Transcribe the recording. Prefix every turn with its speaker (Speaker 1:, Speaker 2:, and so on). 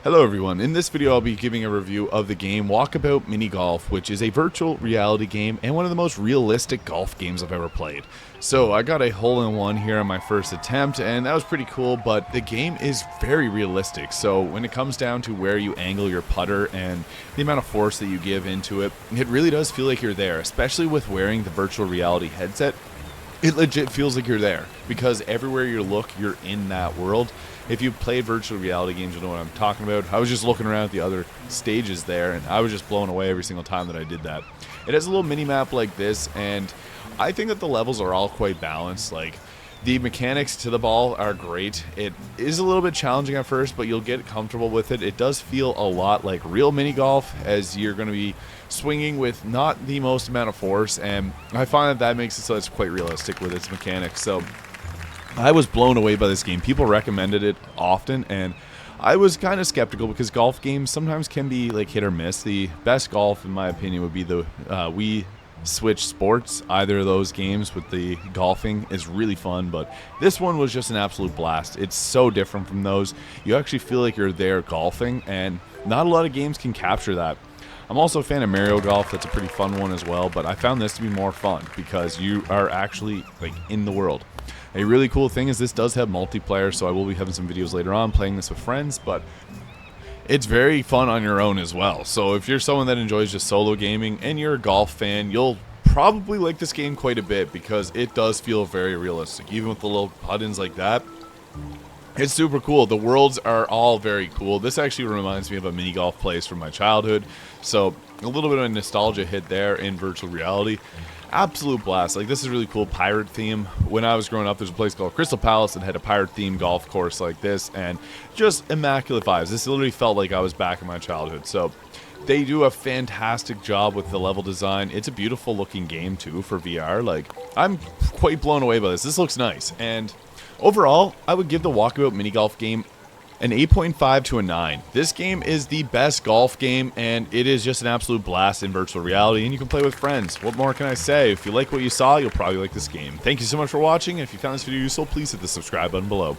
Speaker 1: Hello everyone, in this video I'll be giving a review of the game Walkabout Mini Golf, which is a virtual reality game and one of the most realistic golf games I've ever played. So I got a hole-in-one here on my first attempt and that was pretty cool, but the game is very realistic. So when it comes down to where you angle your putter and the amount of force that you give into it, it really does feel like you're there, especially with wearing the virtual reality headset. It legit feels like you're there because everywhere you look, you're in that world. If you played virtual reality games, you know what I'm talking about. I was just looking around at the other stages there, and I was just blown away every single time that I did that. It has a little mini map like this, and I think that the levels are all quite balanced. Like, the mechanics to the ball are great. It is a little bit challenging at first, but you'll get comfortable with it. It does feel a lot like real mini golf, as you're going to be swinging with not the most amount of force, and I find that makes it so it's quite realistic with its mechanics. So I was blown away by this game. People recommended it often, and I was kind of skeptical because golf games sometimes can be like hit or miss. The best golf, in my opinion, would be the Wii Switch Sports. Either of those games with the golfing is really fun, but this one was just an absolute blast. It's so different from those. You actually feel like you're there golfing, and not a lot of games can capture that. I'm also a fan of Mario Golf. That's a pretty fun one as well, but I found this to be more fun because you are actually like in the world. A really cool thing is this does have multiplayer, so I will be having some videos later on playing this with friends, but it's very fun on your own as well. So if you're someone that enjoys just solo gaming and you're a golf fan, you'll probably like this game quite a bit because it does feel very realistic. Even with the little buttons like that, it's super cool. The worlds are all very cool. This actually reminds me of a mini golf place from my childhood, so a little bit of a nostalgia hit there in virtual reality. Absolute blast. Like, this is really cool. Pirate theme. When I was growing up, there's a place called Crystal Palace that had a pirate themed golf course like this, and just immaculate vibes. This literally felt like I was back in my childhood. So they do a fantastic job with the level design. It's a beautiful looking game too for VR. Like, I'm quite blown away by this. This looks nice. And overall, I would give the Walkabout Mini Golf game an 8.5 to a 9. This game is the best golf game, and it is just an absolute blast in virtual reality, and you can play with friends. What more can I say? If you like what you saw, you'll probably like this game. Thank you so much for watching, and if you found this video useful, please hit the subscribe button below.